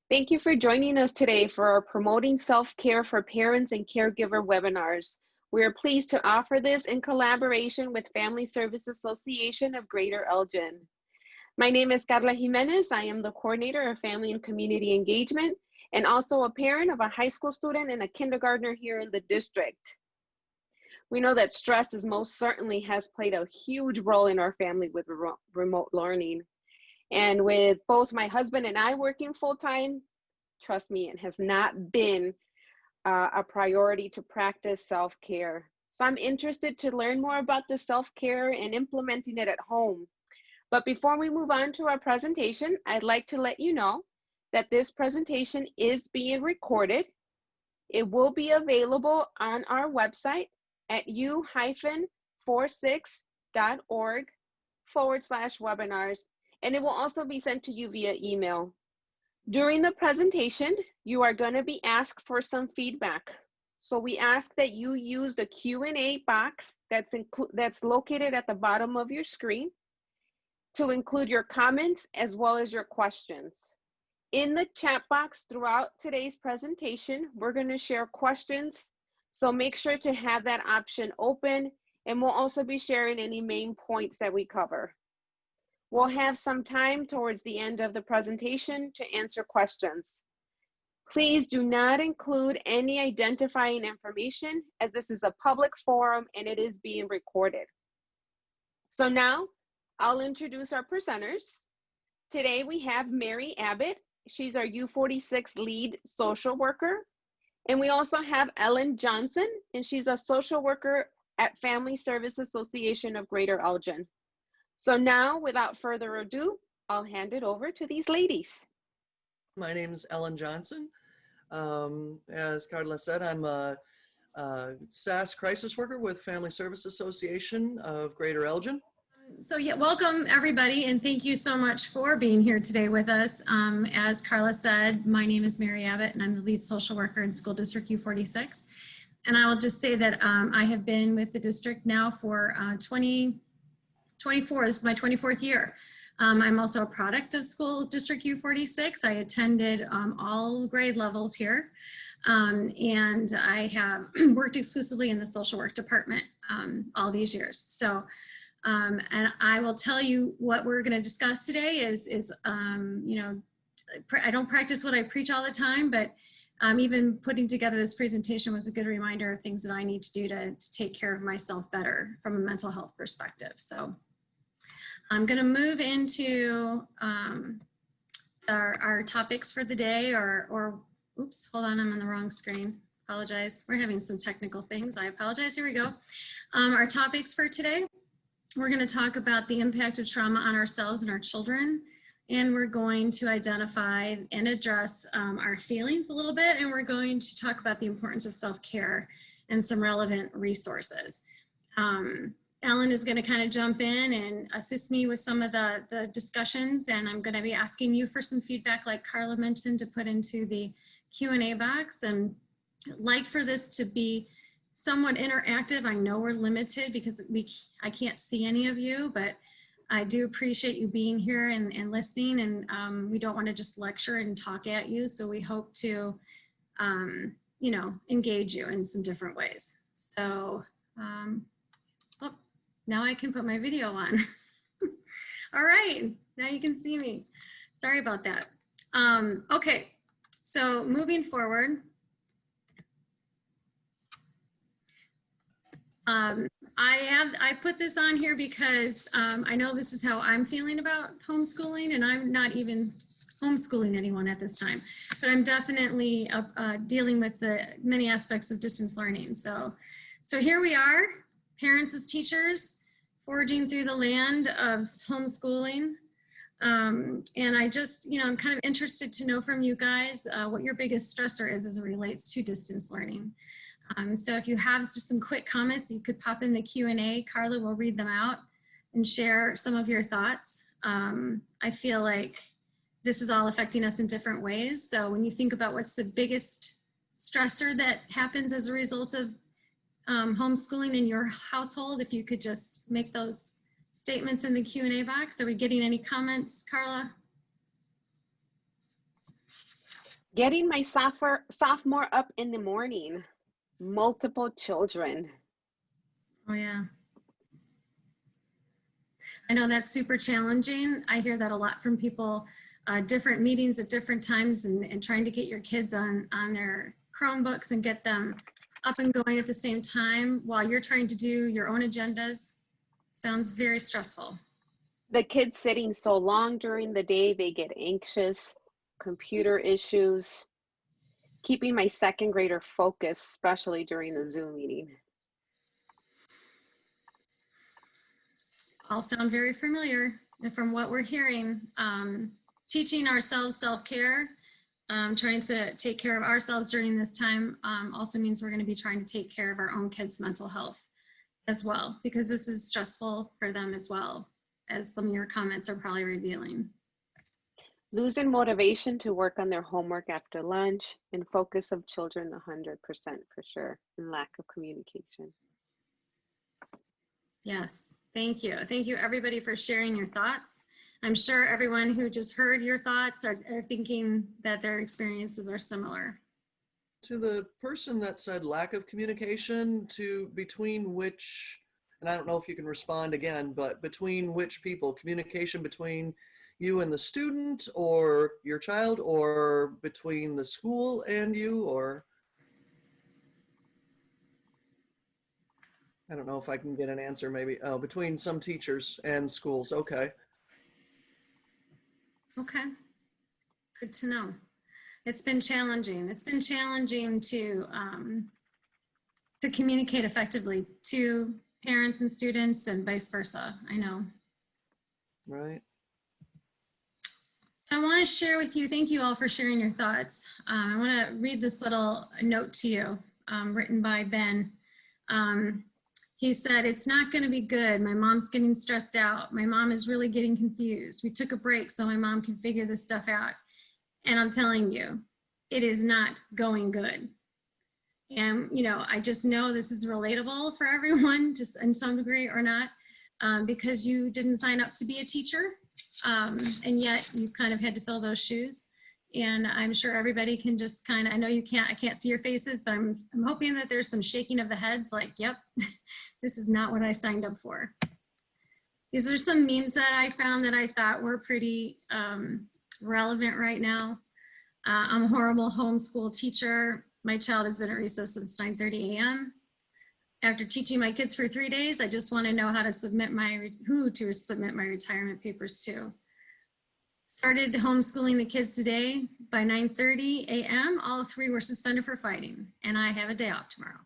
Thank you for joining us today for our Promoting Self-Care for Parents and Caregiver webinars. We are pleased to offer this in collaboration with Family Service Association of Greater Elgin. My name is Carla Jimenez. I am the coordinator of Family and Community Engagement and also a parent of a high school student and a kindergartner here in the district. We know that stress most certainly has played a huge role in our family with remote learning. And with both my husband and I working full-time, trust me, it has not been a priority to practice self-care. So I'm interested to learn more about the self-care and implementing it at home. But before we move on to our presentation, I'd like to let you know that this presentation is being recorded. It will be available on our website at u-46.org/webinars, and it will also be sent to you via email. During the presentation, you are going to be asked for some feedback. So we ask that you use the Q&A box that's located at the bottom of your screen to include your comments as well as your questions. In the chat box throughout today's presentation, we're going to share questions. So make sure to have that option open, and we'll also be sharing any main points that we cover. We'll have some time towards the end of the presentation to answer questions. Please do not include any identifying information, as this is a public forum and it is being recorded. So now I'll introduce our presenters. Today we have Mary Abbott. She's our U46 lead social worker. And we also have Ellen Johnson, and she's a social worker at Family Service Association of Greater Elgin. So now, without further ado, I'll hand it over to these ladies. My name is Ellen Johnson. As Carla said, I'm a SAS crisis worker with Family Service Association of Greater Elgin. So yeah, welcome everybody, and thank you so much for being here today with us. As Carla said, my name is Mary Abbott, and I'm the lead social worker in School District U46. And I will just say that I have been with the district now for 24. This is my 24th year. I'm also a product of School District U46. I attended all grade levels here, and I have worked exclusively in the social work department all these years. So. And I will tell you what we're going to discuss today is you know, I don't practice what I preach all the time, but even putting together this presentation was a good reminder of things that I need to do to take care of myself better from a mental health perspective. So I'm going to move into our topics for the day, or oops, hold on, I'm on the wrong screen. Apologize. We're having some technical things. I apologize. Here we go. Our topics for today. We're going to talk about the impact of trauma on ourselves and our children, and we're going to identify and address our feelings a little bit, and we're going to talk about the importance of self-care and some relevant resources. Ellen is going to kind of jump in and assist me with some of the discussions, and I'm going to be asking you for some feedback, like Carla mentioned, to put into the Q&A box. And I'd like for this to be somewhat interactive. I know we're limited because I can't see any of you, but I do appreciate you being here and listening, and we don't want to just lecture and talk at you. So we hope to, you know, engage you in some different ways. So, oh, now I can put my video on. All right, now you can see me. Sorry about that. Okay, so moving forward, I put this on here because I know this is how I'm feeling about homeschooling, and I'm not even homeschooling anyone at this time, but I'm definitely dealing with the many aspects of distance learning. So here we are, parents as teachers, forging through the land of homeschooling. And I just, you know, I'm kind of interested to know from you guys what your biggest stressor is as it relates to distance learning. So if you have just some quick comments, you could pop in the Q&A. Carla will read them out and share some of your thoughts. I feel like this is all affecting us in different ways. So when you think about what's the biggest stressor that happens as a result of homeschooling in your household, if you could just make those statements in the Q&A box. Are we getting any comments, Carla? Getting my sophomore up in the morning. Multiple children. Oh yeah. I know that's super challenging. I hear that a lot from people, different meetings at different times and trying to get your kids on their Chromebooks and get them up and going at the same time while you're trying to do your own agendas. Sounds very stressful. The kids sitting so long during the day, they get anxious, computer issues, keeping my second grader focused, especially during the Zoom meeting. All sound very familiar. And from what we're hearing, teaching ourselves self-care, trying to take care of ourselves during this time also means we're going to be trying to take care of our own kids' mental health as well, because this is stressful for them as well, as some of your comments are probably revealing. Losing motivation to work on their homework after lunch, and focus of children 100% for sure, and lack of communication. Yes, thank you. Thank you everybody for sharing your thoughts. I'm sure everyone who just heard your thoughts are thinking that their experiences are similar. To the person that said lack of communication, to between which, and I don't know if you can respond again, but between which people? Communication between you and the student or your child, or between the school and you, or? I don't know if I can get an answer maybe. Oh, between some teachers and schools. Okay. Okay, good to know. It's been challenging. It's been challenging to communicate effectively to parents and students and vice versa. I know. Right. So I want to share with you, thank you all for sharing your thoughts. I want to read this little note to you, written by Ben. He said, "It's not going to be good. My mom's getting stressed out. My mom is really getting confused. We took a break so my mom can figure this stuff out. And I'm telling you, it is not going good." And, you know, I just know this is relatable for everyone, just in some degree or not, because you didn't sign up to be a teacher. And yet you kind of had to fill those shoes. And I'm sure everybody can just kind of, I know you can't, I can't see your faces, but I'm hoping that there's some shaking of the heads like, yep, this is not what I signed up for. These are some memes that I found that I thought were pretty relevant right now. I'm a horrible homeschool teacher. My child has been at recess since 9:30 a.m. After teaching my kids for 3 days, I just want to know how to submit who to submit my retirement papers to. Started homeschooling the kids today. By 9:30 a.m., all 3 were suspended for fighting, and I have a day off tomorrow.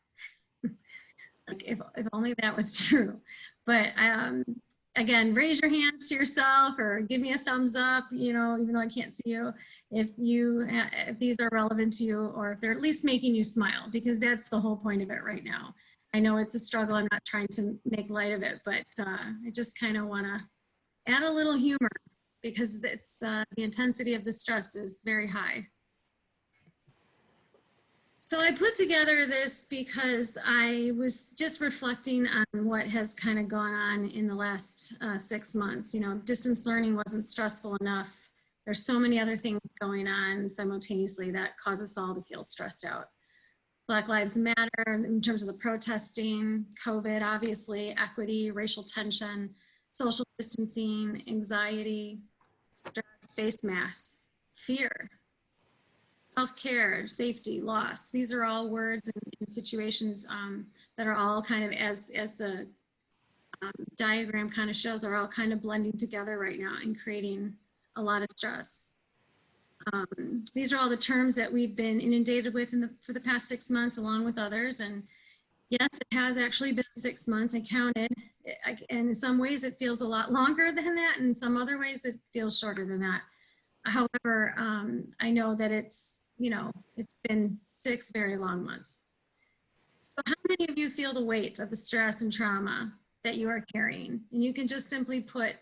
Like if only that was true. But again, raise your hands to yourself or give me a thumbs up, you know, even though I can't see you, if these are relevant to you, or if they're at least making you smile, because that's the whole point of it right now. I know it's a struggle. I'm not trying to make light of it, but I just kind of want to add a little humor, because it's the intensity of the stress is very high. So I put together this because I was just reflecting on what has kind of gone on in the last 6 months. You know, distance learning wasn't stressful enough. There's so many other things going on simultaneously that cause us all to feel stressed out. Black Lives Matter in terms of the protesting, COVID, obviously, equity, racial tension, social distancing, anxiety, stress, face masks, fear, self-care, safety, loss. These are all words and situations that are all kind of, as the diagram kind of shows, are all kind of blending together right now and creating a lot of stress. These are all the terms that we've been inundated with for the past 6 months, along with others. And yes, it has actually been 6 months. I counted. And in some ways it feels a lot longer than that. And in some other ways it feels shorter than that. However, I know that it's been 6 very long months. So how many of you feel the weight of the stress and trauma that you are carrying? And you can just simply put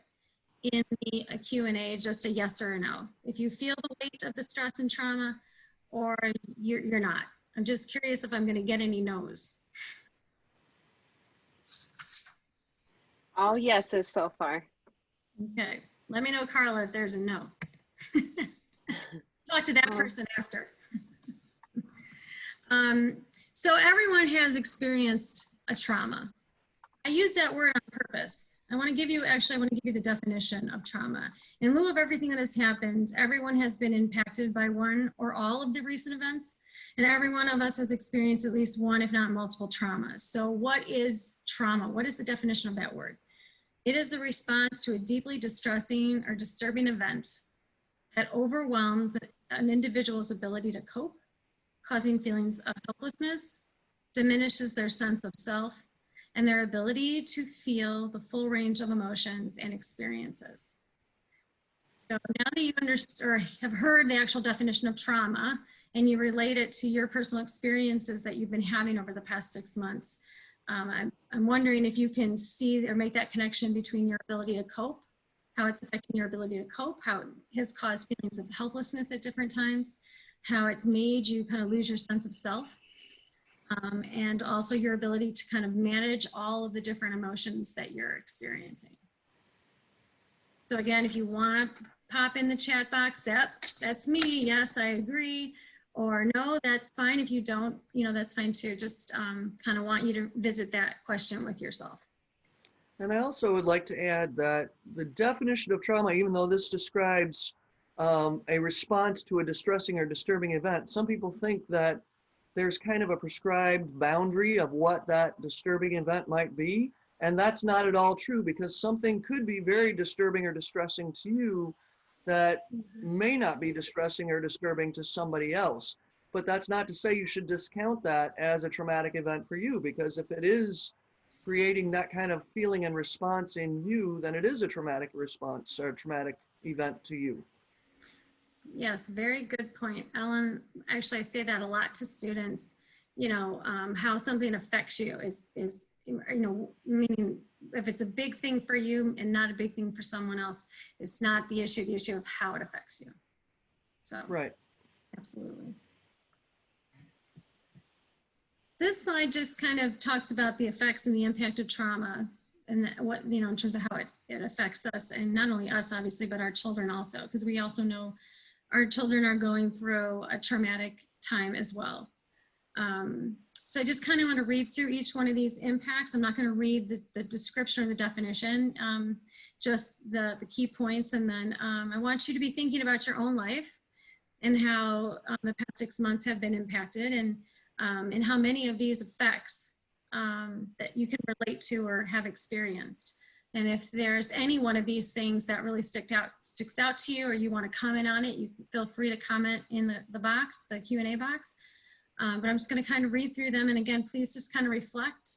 in the Q&A just a yes or a no. If you feel the weight of the stress and trauma, or you're not. I'm just curious if I'm going to get any no's. All yeses so far. Okay, let me know, Carla, if there's a no. Talk to that person after. So everyone has experienced a trauma. I use that word on purpose. I want to give you the definition of trauma. In lieu of everything that has happened, everyone has been impacted by one or all of the recent events, and every one of us has experienced at least one, if not multiple traumas. So what is trauma? What is the definition of that word? It is the response to a deeply distressing or disturbing event that overwhelms an individual's ability to cope, causing feelings of helplessness, diminishes their sense of self, and their ability to feel the full range of emotions and experiences. So now that you understand or have heard the actual definition of trauma, and you relate it to your personal experiences that you've been having over the past 6 months, I'm wondering if you can see or make that connection between your ability to cope, how it's affecting your ability to cope, how it has caused feelings of helplessness at different times, how it's made you kind of lose your sense of self, and also your ability to kind of manage all of the different emotions that you're experiencing. So again, if you want to pop in the chat box, that's me, yes, I agree, or no, that's fine. If you don't, that's fine too. Just kind of want you to visit that question with yourself. And I also would like to add that the definition of trauma, even though this describes a response to a distressing or disturbing event, some people think that there's kind of a prescribed boundary of what that disturbing event might be. And that's not at all true, because something could be very disturbing or distressing to you that may not be distressing or disturbing to somebody else. But that's not to say you should discount that as a traumatic event for you, because if it is creating that kind of feeling and response in you, then it is a traumatic response or a traumatic event to you. Yes, very good point, Ellen. Actually, I say that a lot to students, how something affects you is, meaning if it's a big thing for you and not a big thing for someone else, it's not the issue of how it affects you. So, right. Absolutely. This slide just kind of talks about the effects and the impact of trauma and what, in terms of how it affects us, and not only us, obviously, but our children also, because we also know our children are going through a traumatic time as well. So I just kind of want to read through each one of these impacts. I'm not going to read the description or the definition, just the key points. And then I want you to be thinking about your own life and how the past 6 months have been impacted, and how many of these effects that you can relate to or have experienced. And if there's any one of these things that really sticks out to you, or you want to comment on it, you feel free to comment in the box, the Q&A box. But I'm just going to kind of read through them. And again, please just kind of reflect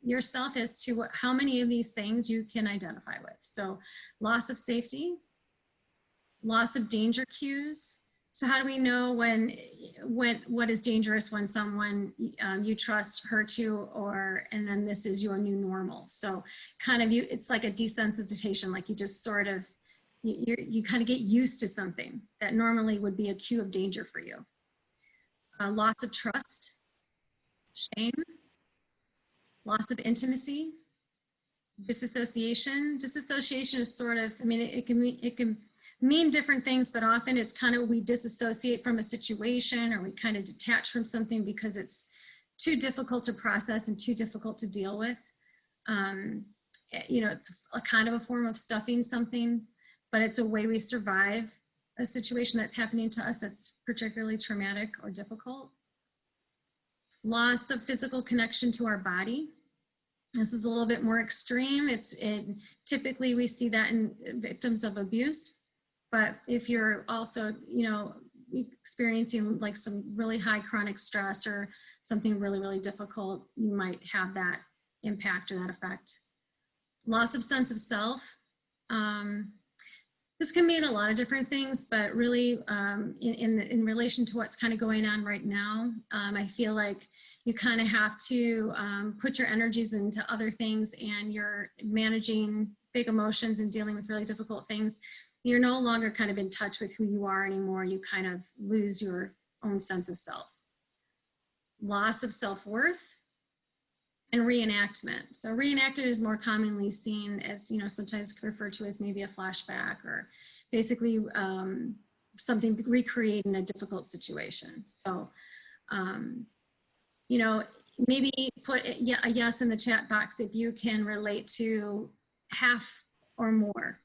yourself as to how many of these things you can identify with. So loss of safety, loss of danger cues. So how do we know what is dangerous when someone you trust hurts you, and then this is your new normal? So kind of it's like a desensitization, like you just sort of, you kind of get used to something that normally would be a cue of danger for you. Loss of trust, shame, loss of intimacy, disassociation. Disassociation is sort of, it can mean different things, but often it's kind of we disassociate from a situation, or we kind of detach from something because it's too difficult to process and too difficult to deal with. It's a kind of a form of stuffing something, but it's a way we survive a situation that's happening to us that's particularly traumatic or difficult. Loss of physical connection to our body. This is a little bit more extreme. Typically we see that in victims of abuse. But if you're also, experiencing like some really high chronic stress or something really, really difficult, you might have that impact or that effect. Loss of sense of self. This can mean a lot of different things, but really in relation to what's kind of going on right now, I feel like you kind of have to put your energies into other things, and you're managing big emotions and dealing with really difficult things. You're no longer kind of in touch with who you are anymore. You kind of lose your own sense of self. Loss of self-worth and reenactment. So reenactment is more commonly seen as, sometimes referred to as maybe a flashback, or basically something recreating a difficult situation. So You know, maybe put a yes in the chat box if you can relate to half or more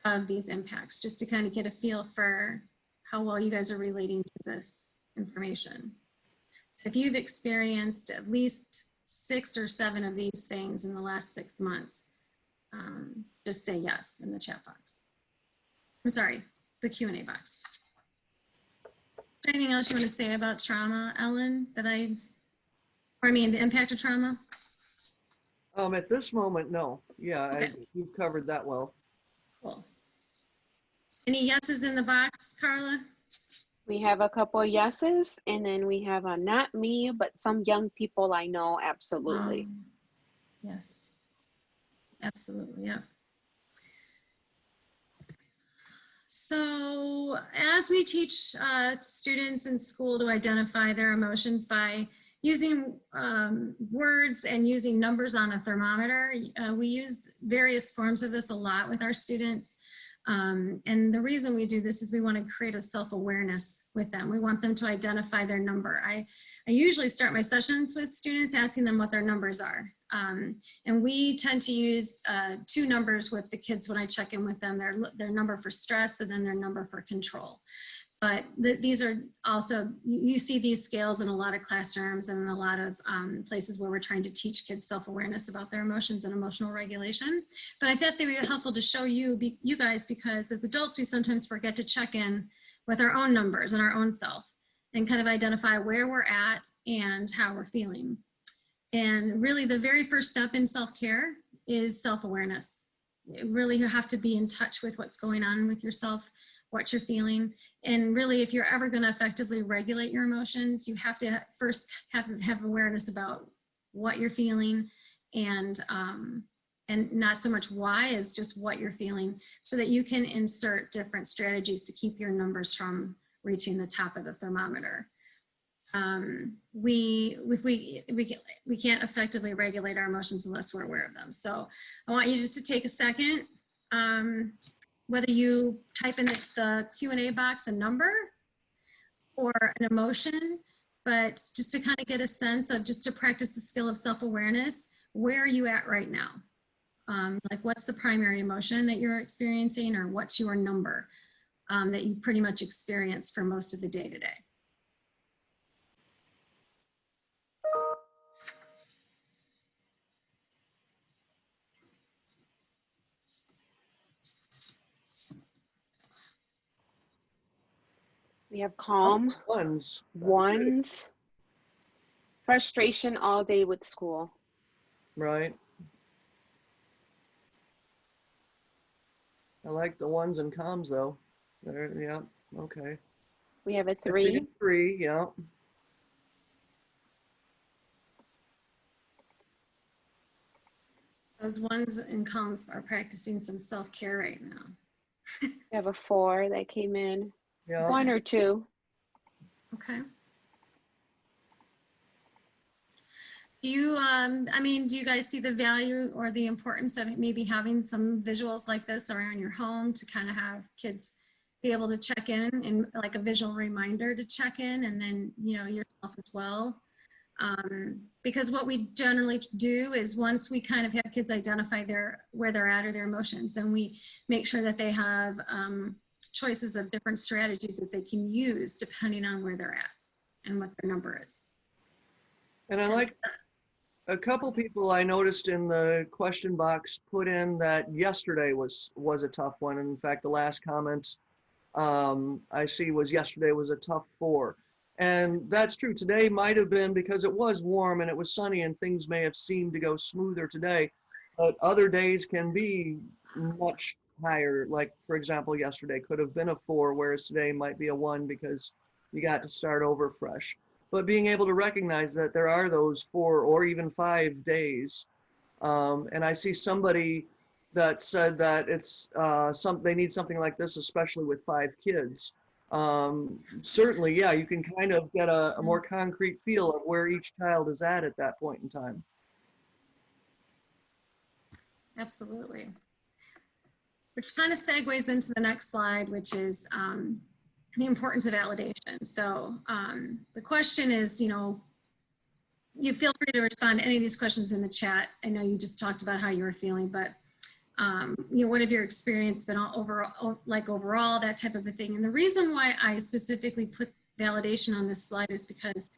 of these impacts, just to kind of get a feel for how well you guys are relating to this information. So if you've experienced at least 6 or 7 of these things in the last 6 months, just say yes in the chat box. I'm sorry, the Q&A box. Anything else you want to say about trauma, Ellen, the impact of trauma? At this moment, no. Yeah, Okay. you've covered that well. Cool. Any yeses in the box, Carla? We have a couple of yeses, and then we have a not me, but some young people I know, absolutely. Yes, absolutely, yeah. So as we teach students in school to identify their emotions by using words and using numbers on a thermometer, we use various forms of this a lot with our students. And the reason we do this is we want to create a self-awareness with them. We want them to identify their number. I usually start my sessions with students asking them what their numbers are. And we tend to use 2 numbers with the kids when I check in with them, their number for stress and then their number for control. But these are also, you see these scales in a lot of classrooms and in a lot of places where we're trying to teach kids self-awareness about their emotions and emotional regulation. But I thought they would be helpful to show you guys, because as adults, we sometimes forget to check in with our own numbers and our own self and kind of identify where we're at and how we're feeling. And really the very first step in self-care is self-awareness. Really, you have to be in touch with what's going on with yourself, what you're feeling. And really, if you're ever going to effectively regulate your emotions, you have to first have awareness about what you're feeling, and not so much why as just what you're feeling, so that you can insert different strategies to keep your numbers from reaching the top of the thermometer. We can't effectively regulate our emotions unless we're aware of them. So I want you just to take a second, whether you type in the Q&A box a number or an emotion, but just to kind of get a sense of, just to practice the skill of self-awareness, where are you at right now? Like, what's the primary emotion that you're experiencing, or what's your number that you pretty much experience for most of the day today? We have calm, Ones. ones, frustration all day with school. Right. I like the ones and comms though. There, yeah, okay. We have a I see 3. 3, yeah. Those ones and columns are practicing some self-care right now. We have a 4 that came in. Yeah. 1 or 2. Okay. Do you, do you guys see the value or the importance of maybe having some visuals like this around your home to kind of have kids be able to check in, and like a visual reminder to check in, and then, you know, yourself as well? Because what we generally do is, once we kind of have kids identify where they're at or their emotions, then we make sure that they have choices of different strategies that they can use depending on where they're at and what their number is. And I like a couple people I noticed in the question box put in that yesterday was a tough one. And in fact, the last comment I see was yesterday was a tough 4. And that's true. Today might have been, because it was warm and it was sunny and things may have seemed to go smoother today, but other days can be much higher. Like, for example, yesterday could have been a 4, whereas today might be a 1 because you got to start over fresh. But being able to recognize that there are those 4 or even 5 days. And I see somebody that said that it's they need something like this, especially with 5 kids. Certainly, yeah, you can kind of get a more concrete feel of where each child is at that point in time. Absolutely. Which kind of segues into the next slide, which is the importance of validation. So the question is, you feel free to respond to any of these questions in the chat. I know you just talked about how you were feeling, but what have your experience been overall, that type of a thing. And the reason why I specifically put validation on this slide is because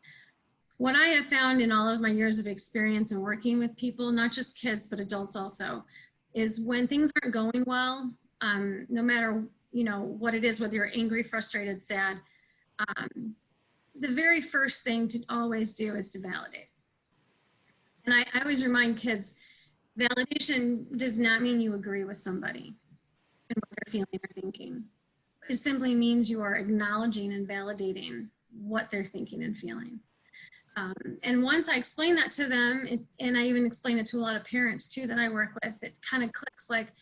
what I have found in all of my years of experience in working with people, not just kids, but adults also, is when things aren't going well, no matter, what it is, whether you're angry, frustrated, sad, the very first thing to always do is to validate. And I always remind kids, validation does not mean you agree with somebody and what they're feeling or thinking. It simply means you are acknowledging and validating what they're thinking and feeling. And once I explain that to them, and I even explain it to a lot of parents too that I work with, it kind of clicks like,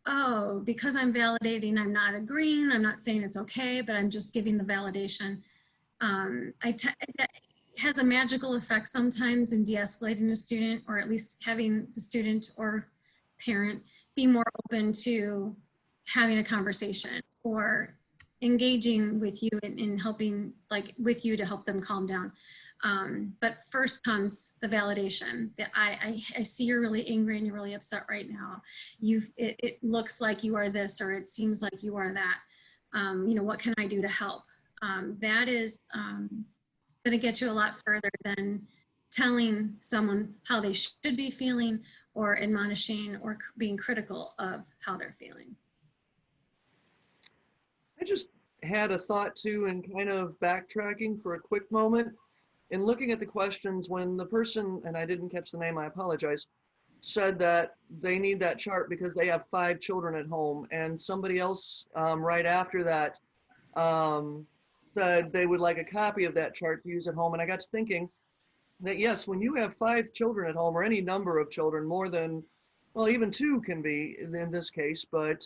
oh, because I'm validating, I'm not agreeing, I'm not saying it's okay, but I'm just giving the validation. It has a magical effect sometimes in de-escalating a student, or at least having the student or parent be more open to having a conversation or engaging with you in helping, like with you to help them calm down. But first comes the validation that I see you're really angry and you're really upset right now. It looks like you are this, or it seems like you are that. What can I do to help? That is going to get you a lot further than telling someone how they should be feeling or admonishing or being critical of how they're feeling. I just had a thought too, and kind of backtracking for a quick moment. In looking at the questions, when the person, and I didn't catch the name, I apologize, said that they need that chart because they have 5 children at home, and somebody else right after that said they would like a copy of that chart to use at home. And I got to thinking that yes, when you have 5 children at home, or any number of children, more than, well, even 2 can be in this case, but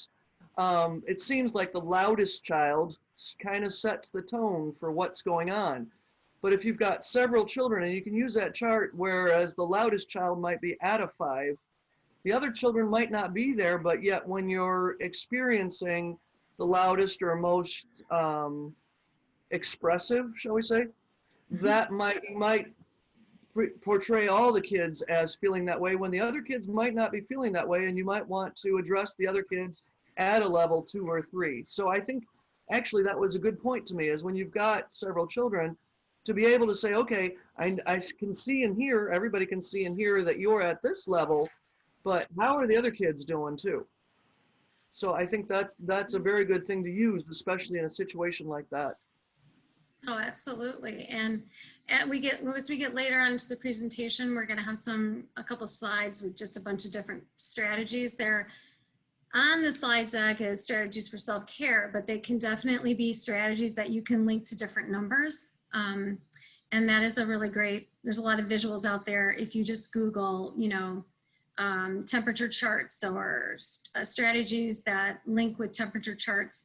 it seems like the loudest child kind of sets the tone for what's going on. But if you've got several children, and you can use that chart, whereas the loudest child might be out of 5, the other children might not be there, but yet when you're experiencing the loudest or most expressive, shall we say, that might portray all the kids as feeling that way, when the other kids might not be feeling that way, and you might want to address the other kids at a level 2 or 3. So I think actually that was a good point to me, is when you've got several children, to be able to say, okay, I can see and hear, everybody can see and hear that you're at this level, but how are the other kids doing too? So I think that's a very good thing to use, especially in a situation like that. Oh, absolutely. And as we get later on into the presentation, we're going to have a couple slides with just a bunch of different strategies. There on the slide deck is strategies for self-care, but they can definitely be strategies that you can link to different numbers. And that is a really great, there's a lot of visuals out there. If you just Google, temperature charts or strategies that link with temperature charts.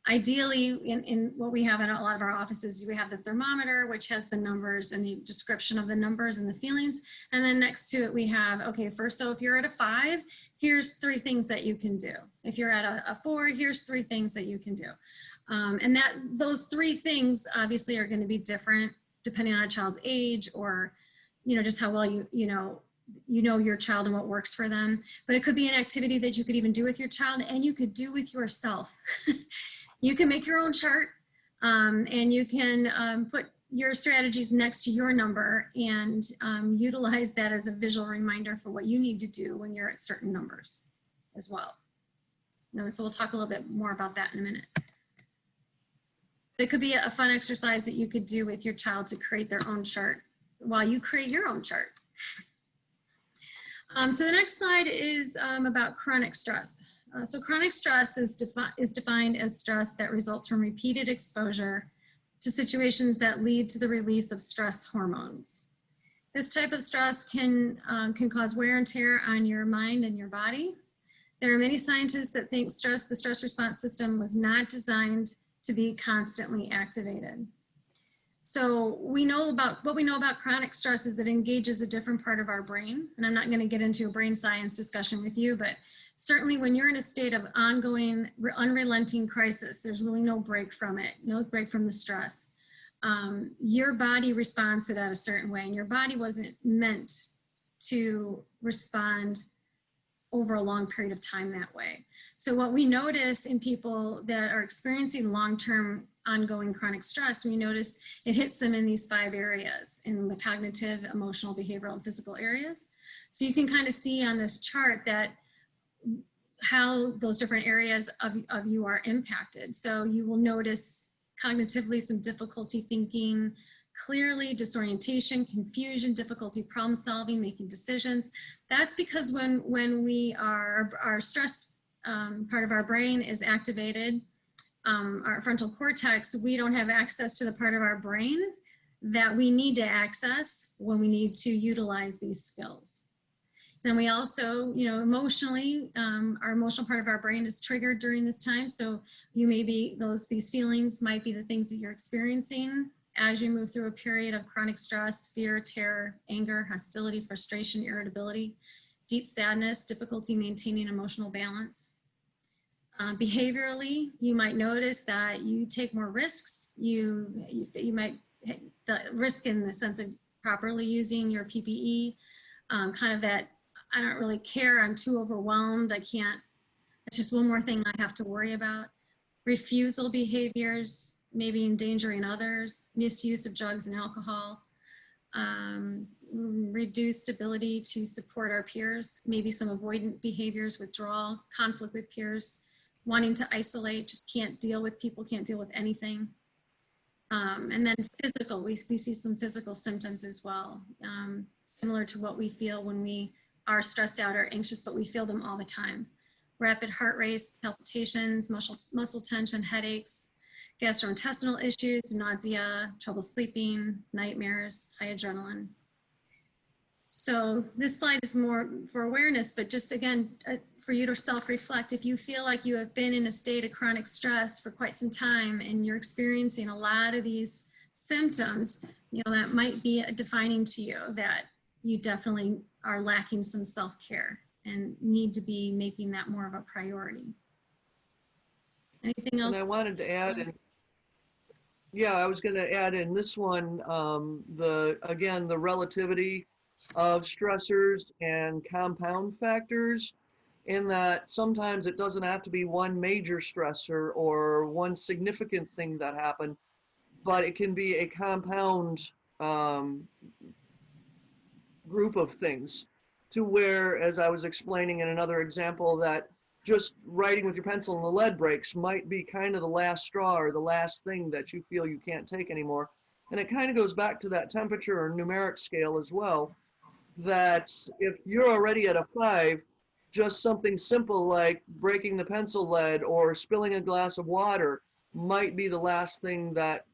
Ideally, in what we have in a lot of our offices, we have the thermometer, which has the numbers and the description of the numbers and the feelings. And then next to it, we have, okay, first, so if you're at a 5, here's 3 things that you can do. If you're at a 4, here's 3 things that you can do. And those 3 things obviously are going to be different depending on a child's age, or, just how well you know your child and what works for them. But it could be an activity that you could even do with your child, and you could do with yourself. You can make your own chart, and you can put your strategies next to your number and utilize that as a visual reminder for what you need to do when you're at certain numbers as well. So we'll talk a little bit more about that in a minute. It could be a fun exercise that you could do with your child to create their own chart while you create your own chart. So the next slide is about chronic stress. So chronic stress is defined as stress that results from repeated exposure to situations that lead to the release of stress hormones. This type of stress can cause wear and tear on your mind and your body. There are many scientists that think the stress response system was not designed to be constantly activated. So what we know about chronic stress is it engages a different part of our brain. And I'm not going to get into a brain science discussion with you, but certainly when you're in a state of ongoing, unrelenting crisis, there's really no break from it, no break from the stress. Your body responds to that a certain way, and your body wasn't meant to respond over a long period of time that way. So what we notice in people that are experiencing long-term ongoing chronic stress, we notice it hits them in these 5 areas, in the cognitive, emotional, behavioral, and physical areas. So you can kind of see on this chart that how those different areas of you are impacted. So you will notice cognitively some difficulty thinking clearly, disorientation, confusion, difficulty problem solving, making decisions. That's because when we are, our stress part of our brain is activated, our frontal cortex, we don't have access to the part of our brain that we need to access when we need to utilize these skills. Then we also, emotionally, our emotional part of our brain is triggered during this time. So you may be, these feelings might be the things that you're experiencing as you move through a period of chronic stress, fear, terror, anger, hostility, frustration, irritability, deep sadness, difficulty maintaining emotional balance. Behaviorally, you might notice that you take more risks. You might, the risk in the sense of properly using your PPE, kind of that, I don't really care, I'm too overwhelmed, I can't, it's just one more thing I have to worry about. Refusal behaviors, maybe endangering others, misuse of drugs and alcohol, reduced ability to support our peers, maybe some avoidant behaviors, withdrawal, conflict with peers, wanting to isolate, just can't deal with people, can't deal with anything. And then physical, we see some physical symptoms as well, similar to what we feel when we are stressed out or anxious, but we feel them all the time. Rapid heart rate, palpitations, muscle tension, headaches, gastrointestinal issues, nausea, trouble sleeping, nightmares, high adrenaline. So this slide is more for awareness, but just again, for you to self-reflect. If you feel like you have been in a state of chronic stress for quite some time and you're experiencing a lot of these symptoms, that might be defining to you that you definitely are lacking some self-care and need to be making that more of a priority. Anything else? And I wanted to add, I was going to add in this one, the relativity of stressors and compound factors, in that sometimes it doesn't have to be one major stressor or one significant thing that happened, but it can be a compound group of things, to where, as I was explaining in another example, that just writing with your pencil and the lead breaks might be kind of the last straw or the last thing that you feel you can't take anymore. And it kind of goes back to that temperature or numeric scale as well, that if you're already at a 5, just something simple like breaking the pencil lead or spilling a glass of water might be the last thing that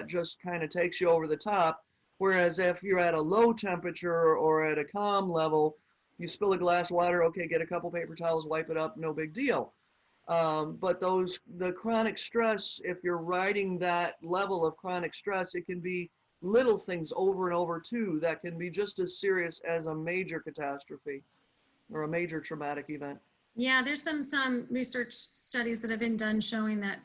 just kind of takes you over the top. Whereas if you're at a low temperature or at a calm level, you spill a glass of water, okay, get a couple paper towels, wipe it up, no big deal. But the chronic stress, if you're riding that level of chronic stress, it can be little things over and over too that can be just as serious as a major catastrophe or a major traumatic event. Yeah, there's been some research studies that have been done showing that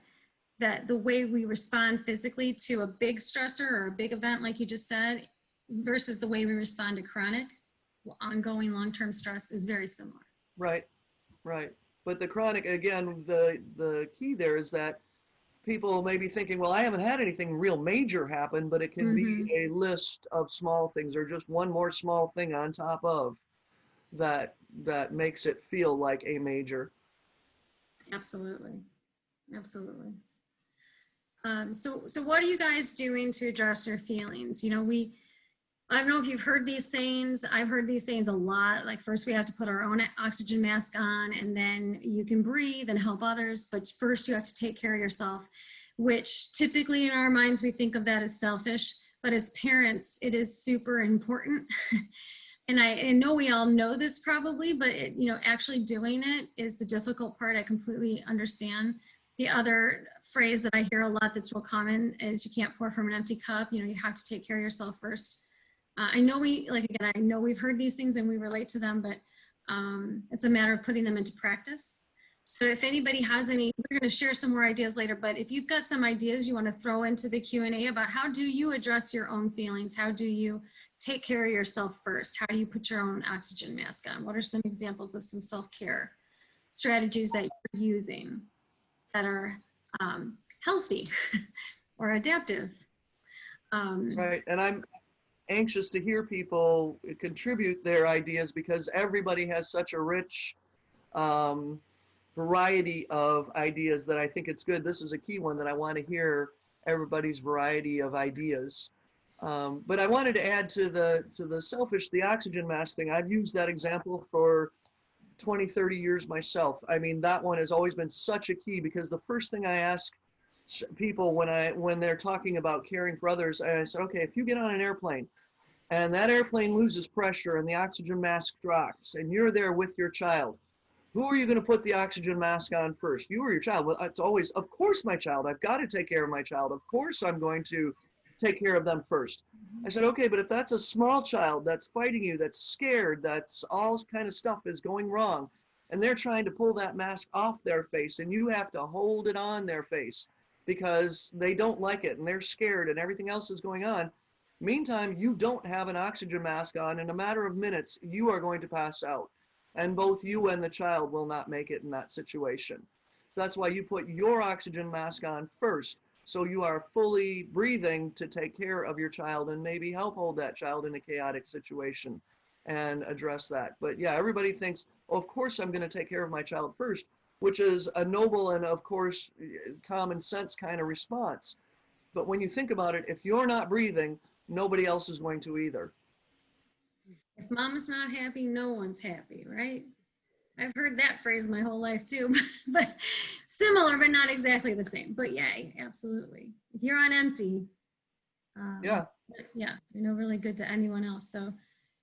the way we respond physically to a big stressor or a big event, like you just said, versus the way we respond to chronic, ongoing long-term stress is very similar. Right. But the chronic, again, the key there is that people may be thinking, well, I haven't had anything real major happen, but it can be a list of small things or just one more small thing on top of that makes it feel like a major. Absolutely. So what are you guys doing to address your feelings? I don't know if you've heard these sayings. I've heard these sayings a lot. Like, first we have to put our own oxygen mask on, and then you can breathe and help others. But first you have to take care of yourself, which typically in our minds, we think of that as selfish. But as parents, it is super important. And I know we all know this probably, but actually doing it is the difficult part. I completely understand. The other phrase that I hear a lot that's real common is you can't pour from an empty cup. You know, you have to take care of yourself first. I know I know we've heard these things and we relate to them, but it's a matter of putting them into practice. So if anybody has any, we're going to share some more ideas later, but if you've got some ideas you want to throw into the Q&A about how do you address your own feelings? How do you take care of yourself first? How do you put your own oxygen mask on? What are some examples of some self-care strategies that you're using that are healthy or adaptive? Right, and I'm anxious to hear people contribute their ideas because everybody has such a rich variety of ideas that I think it's good. This is a key one that I want to hear everybody's variety of ideas. But I wanted to add to the oxygen mask thing. I've used that example for 20, 30 years myself. I mean, that one has always been such a key because the first thing I ask people when they're talking about caring for others, I said, okay, if you get on an airplane and that airplane loses pressure and the oxygen mask drops and you're there with your child, who are you going to put the oxygen mask on first? You or your child? Well, it's always, of course, my child. I've got to take care of my child. Of course, I'm going to take care of them first. I said, okay, but if that's a small child that's fighting you, that's scared, that's all kind of stuff is going wrong, and they're trying to pull that mask off their face, and you have to hold it on their face because they don't like it and they're scared and everything else is going on. Meantime, you don't have an oxygen mask on. In a matter of minutes, you are going to pass out. And both you and the child will not make it in that situation. That's why you put your oxygen mask on first, so you are fully breathing to take care of your child and maybe help hold that child in a chaotic situation and address that. But yeah, everybody thinks, oh, of course I'm going to take care of my child first, which is a noble and of course common sense kind of response. But when you think about it, if you're not breathing, nobody else is going to either. If mama's not happy, no one's happy, right? I've heard that phrase my whole life too, but similar, but not exactly the same. But yeah, absolutely. If you're on empty, yeah, you're no really good to anyone else. So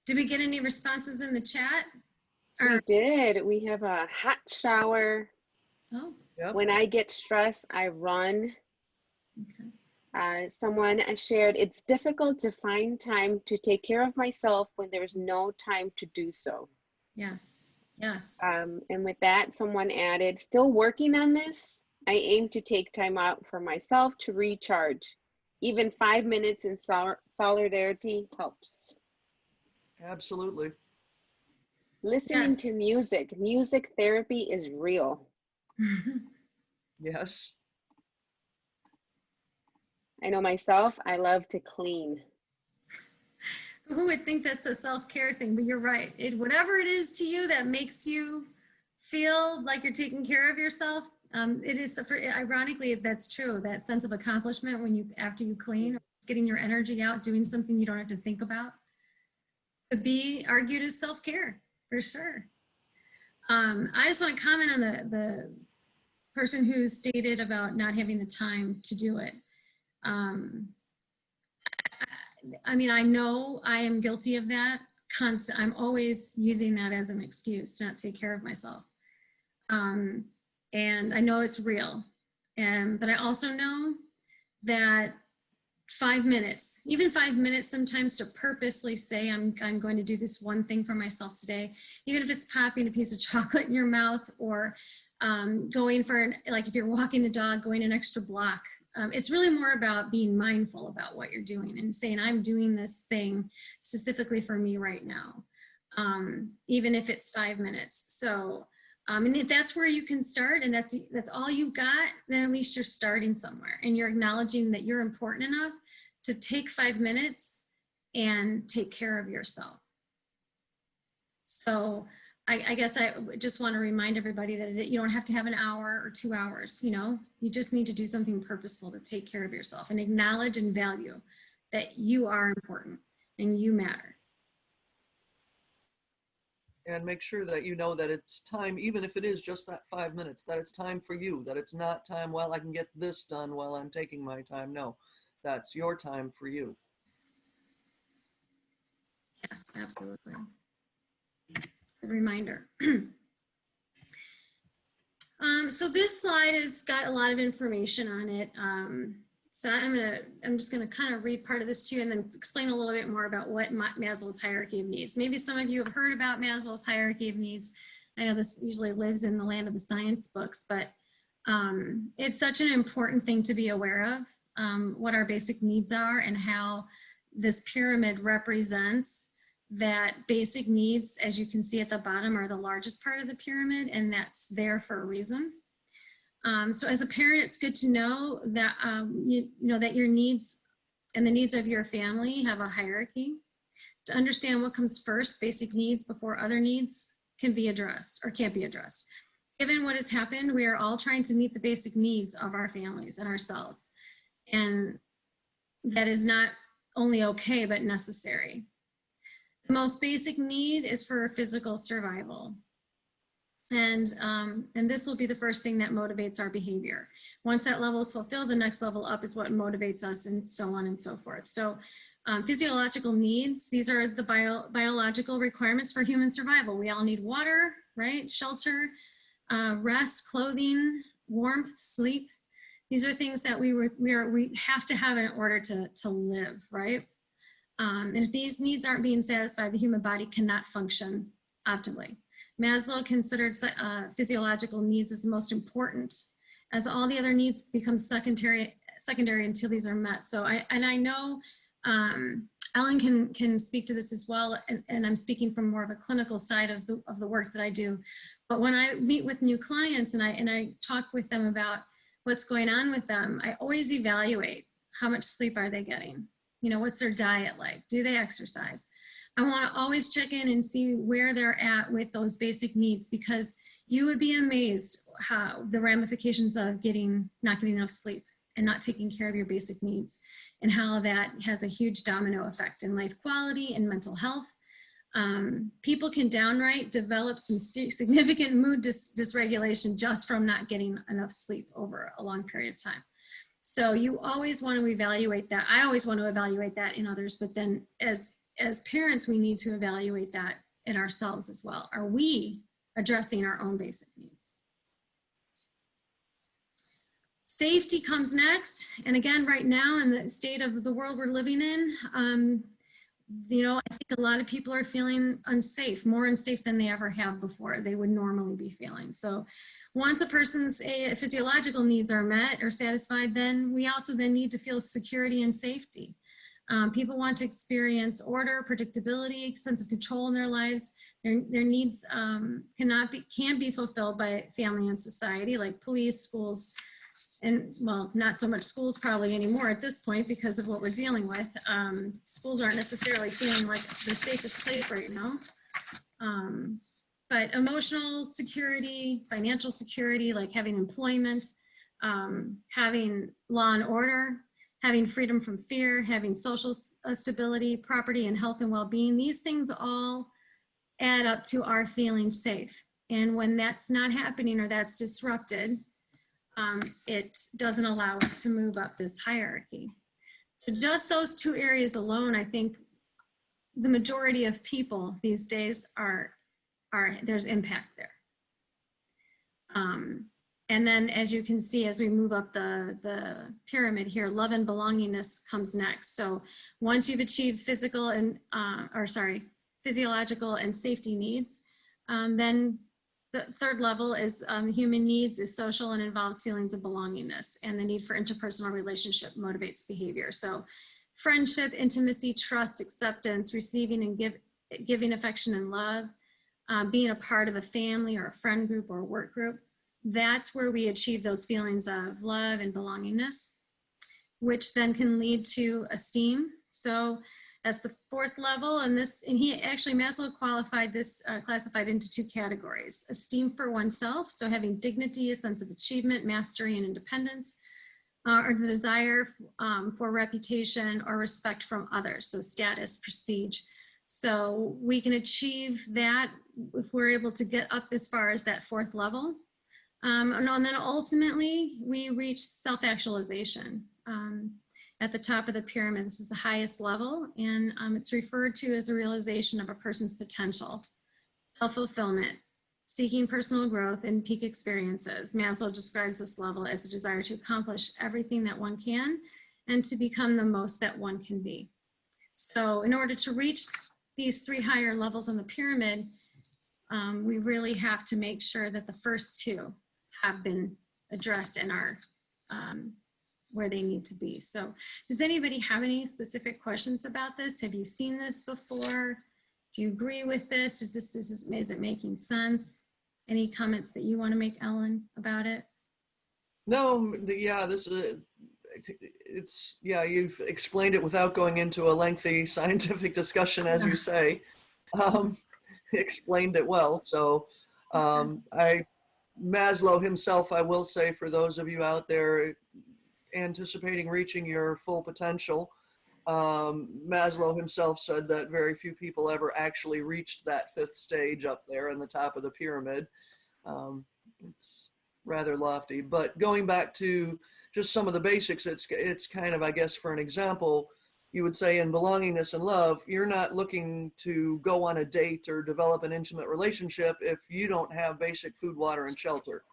did we get any responses in the chat? We did. We have a hot shower. Oh. Yep. When I get stressed, I run. Okay. Someone shared, it's difficult to find time to take care of myself when there's no time to do so. Yes, yes. And with that, someone added, still working on this. I aim to take time out for myself to recharge. Even 5 minutes in solidarity helps. Absolutely. Listening to music. Music therapy is real. Yes. I know myself, I love to clean. Who would think that's a self-care thing? But you're right. Whatever it is to you that makes you feel like you're taking care of yourself, it is, ironically, that's true. That sense of accomplishment when after you clean, or getting your energy out, doing something you don't have to think about, could be argued as self-care, for sure. I just want to comment on the person who stated about not having the time to do it. I mean, I know I am guilty of that. I'm always using that as an excuse to not take care of myself. And I know it's real. But I also know that 5 minutes, even 5 minutes sometimes, to purposely say, I'm going to do this one thing for myself today, even if it's popping a piece of chocolate in your mouth or going for, like if you're walking the dog, going an extra block. It's really more about being mindful about what you're doing and saying, I'm doing this thing specifically for me right now, even if it's 5 minutes. So, and if that's where you can start and that's all you've got, then at least you're starting somewhere and you're acknowledging that you're important enough to take 5 minutes and take care of yourself. So I guess I just want to remind everybody that you don't have to have an hour or 2 hours, you know, you just need to do something purposeful to take care of yourself and acknowledge and value that you are important and you matter. And make sure that you know that it's time, even if it is just that 5 minutes, that it's time for you, that it's not time, well, I can get this done while I'm taking my time. No, that's your time for you. Yes, absolutely. A reminder. So this slide has got a lot of information on it. So I'm just gonna kind of read part of this to you and then explain a little bit more about what Maslow's hierarchy of needs. Maybe some of you have heard about Maslow's hierarchy of needs. I know this usually lives in the land of the science books, but it's such an important thing to be aware of, what our basic needs are and how this pyramid represents that basic needs, as you can see at the bottom, are the largest part of the pyramid, and that's there for a reason. So as a parent, it's good to know that you know that your needs and the needs of your family have a hierarchy. To understand what comes first, basic needs before other needs, can be addressed or can't be addressed. Given what has happened, we are all trying to meet the basic needs of our families and ourselves, and that is not only okay but necessary. The most basic need is for physical survival. And this will be the first thing that motivates our behavior. Once that level is fulfilled, the next level up is what motivates us, and so on and so forth. So physiological needs, these are the biological requirements for human survival. We all need water, right? Shelter, rest, clothing, warmth, sleep. These are things that we have to have in order to live, right? And if these needs aren't being satisfied, the human body cannot function optimally. Maslow considered physiological needs as the most important, as all the other needs become secondary until these are met. So I know Ellen can speak to this as well, and I'm speaking from more of a clinical side of the work that I do. But when I meet with new clients and I talk with them about what's going on with them, I always evaluate how much sleep are they getting. You know, what's their diet like? Do they exercise? I want to always check in and see where they're at with those basic needs, because you would be amazed how the ramifications of not getting enough sleep and not taking care of your basic needs, and how that has a huge domino effect in life quality and mental health. People can downright develop some significant mood dysregulation just from not getting enough sleep over a long period of time. So you always want to evaluate that. I always want to evaluate that in others, but then as parents, we need to evaluate that in ourselves as well. Are we addressing our own basic needs? Safety comes next. And again, right now in the state of the world we're living in, you know, I think a lot of people are feeling unsafe, more unsafe than they ever have before they would normally be feeling. So once a person's physiological needs are met or satisfied, then we also then need to feel security and safety. People want to experience order, predictability, sense of control in their lives. Their needs can be fulfilled by family and society, like police, schools, and well, not so much schools probably anymore at this point because of what we're dealing with. Schools aren't necessarily feeling like the safest place right now. But emotional security, financial security, like having employment, having law and order, having freedom from fear, having social stability, property and health and well-being, these things all add up to our feeling safe. And when that's not happening or that's disrupted, it doesn't allow us to move up this hierarchy. So just those two areas alone, I think the majority of people these days there's impact there. And then as you can see, as we move up the pyramid here, love and belongingness comes next. So once you've achieved physiological and safety needs, then the third level is human needs is social and involves feelings of belongingness, and the need for interpersonal relationship motivates behavior. So friendship, intimacy, trust, acceptance, receiving and giving affection and love, being a part of a family or a friend group or a work group, that's where we achieve those feelings of love and belongingness, which then can lead to esteem. So that's the fourth level, and Maslow classified into two categories: esteem for oneself, so having dignity, a sense of achievement, mastery, and independence, or the desire for reputation or respect from others, so status, prestige. So we can achieve that if we're able to get up as far as that fourth level. And then ultimately, we reach self-actualization. At the top of the pyramid, this is the highest level, and it's referred to as a realization of a person's potential, self-fulfillment, seeking personal growth and peak experiences. Maslow describes this level as a desire to accomplish everything that one can and to become the most that one can be. So in order to reach these 3 higher levels on the pyramid, we really have to make sure that the first 2 have been addressed and are where they need to be. So does anybody have any specific questions about this? Have you seen this before? Do you agree with this? Is it making sense? Any comments that you want to make, Ellen, about it? No, yeah, you've explained it without going into a lengthy scientific discussion, as you say. Explained it well. So Maslow himself, I will say, for those of you out there anticipating reaching your full potential, Maslow himself said that very few people ever actually reached that 5th stage up there in the top of the pyramid. It's rather lofty, but going back to just some of the basics, it's kind of, I guess, for an example, you would say in belongingness and love, you're not looking to go on a date or develop an intimate relationship if you don't have basic food, water, and shelter.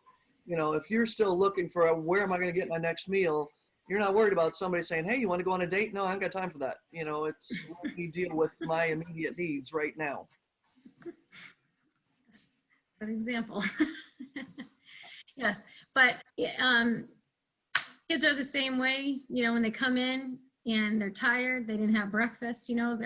You know, if you're still looking for where am I going to get my next meal, you're not worried about somebody saying, hey, you want to go on a date? No, I haven't got time for that. You know, it's let me deal with my immediate needs right now. Good example. Yes, but kids are the same way. You know, when they come in and they're tired, they didn't have breakfast, you know,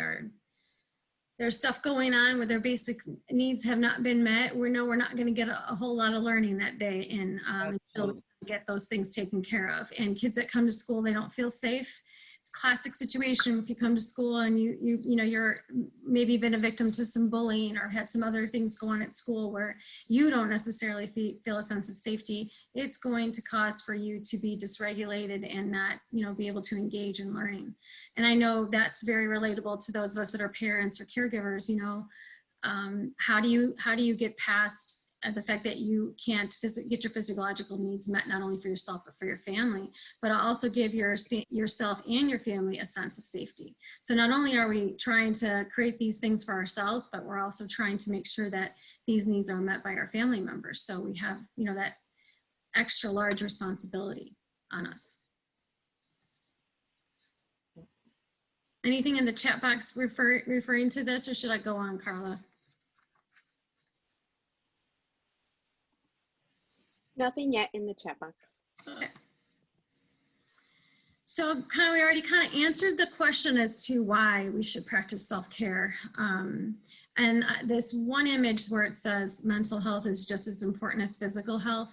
there's stuff going on where their basic needs have not been met. We know we're not going to get a whole lot of learning that day until we get those things taken care of. And kids that come to school, they don't feel safe. It's a classic situation if you come to school and you're maybe been a victim to some bullying or had some other things go on at school where you don't necessarily feel a sense of safety. It's going to cause for you to be dysregulated and not, be able to engage in learning. And I know that's very relatable to those of us that are parents or caregivers. How do you get past the fact that you can't get your physiological needs met, not only for yourself, but for your family, but also give yourself and your family a sense of safety. So not only are we trying to create these things for ourselves, but we're also trying to make sure that these needs are met by our family members. So we have, that extra large responsibility on us. Anything in the chat box referring to this, or should I go on, Carla? Nothing yet in the chat box. Okay. So we already answered the question as to why we should practice self-care. And this one image where it says mental health is just as important as physical health.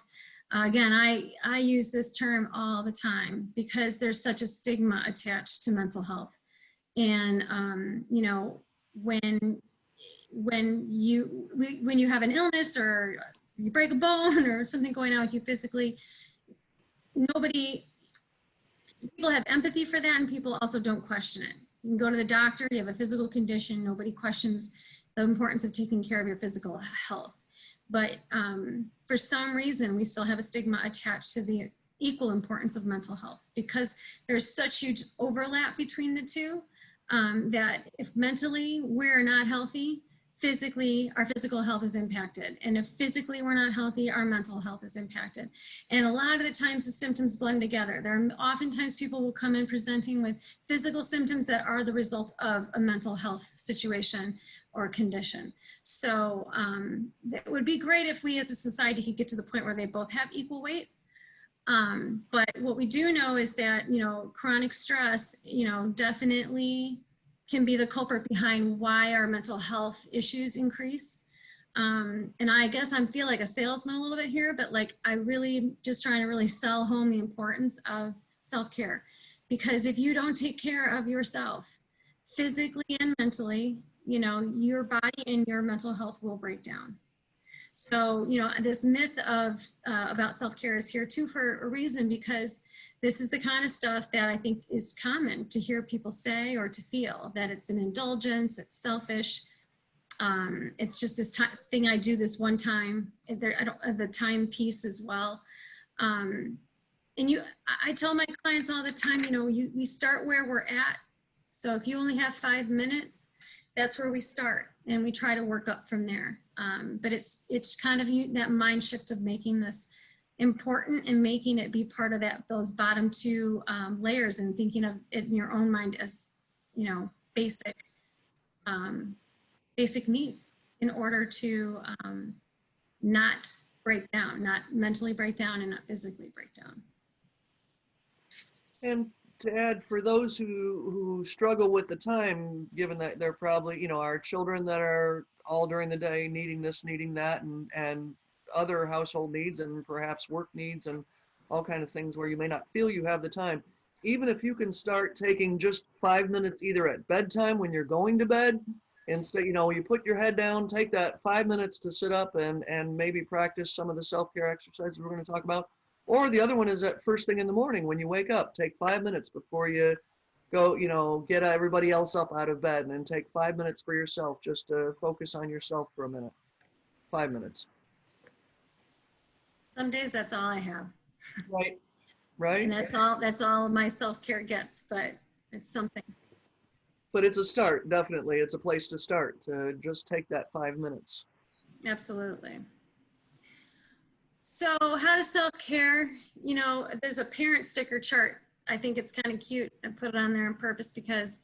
Again, I use this term all the time because there's such a stigma attached to mental health. And, when you have an illness or you break a bone or something going on with you physically, people have empathy for that, and people also don't question it. You can go to the doctor, you have a physical condition, nobody questions the importance of taking care of your physical health. But for some reason, we still have a stigma attached to the equal importance of mental health because there's such huge overlap between the two that if mentally we're not healthy, physically, our physical health is impacted. And if physically we're not healthy, our mental health is impacted. And a lot of the times the symptoms blend together. There are oftentimes people will come in presenting with physical symptoms that are the result of a mental health situation or condition. So it would be great if we as a society could get to the point where they both have equal weight. But what we do know is that, chronic stress, definitely can be the culprit behind why our mental health issues increase. And I guess I feel like a salesman a little bit here, but I really just trying to really sell home the importance of self-care. Because if you don't take care of yourself physically and mentally, your body and your mental health will break down. So, this myth of about self-care is here too for a reason, because this is the kind of stuff that I think is common to hear people say or to feel, that it's an indulgence, it's selfish. It's just this thing I do this one time. I don't have the time piece as well. And I tell my clients all the time, we start where we're at. So if you only have 5 minutes, that's where we start, and we try to work up from there. But it's kind of that mind shift of making this important and making it be part of those bottom two layers, and thinking of it in your own mind as, you know, basic needs in order to not break down, not mentally break down and not physically break down. And to add, for those who struggle with the time, given that they're probably, you know, our children that are all during the day needing this, needing that, and other household needs and perhaps work needs and all kind of things where you may not feel you have the time. Even if you can start taking just 5 minutes either at bedtime when you're going to bed, instead, you know, you put your head down, take that 5 minutes to sit up and maybe practice some of the self-care exercises we're going to talk about. Or the other one is at first thing in the morning when you wake up, take 5 minutes before you go, you know, get everybody else up out of bed, and then take 5 minutes for yourself, just to focus on yourself for a minute. 5 minutes. Some days that's all I have. Right. Right. And that's all my self-care gets, but it's something. But it's a start, definitely. It's a place to start, to just take that 5 minutes. Absolutely. So how to self-care, you know, there's a parent sticker chart. I think it's kind of cute. I put it on there on purpose because,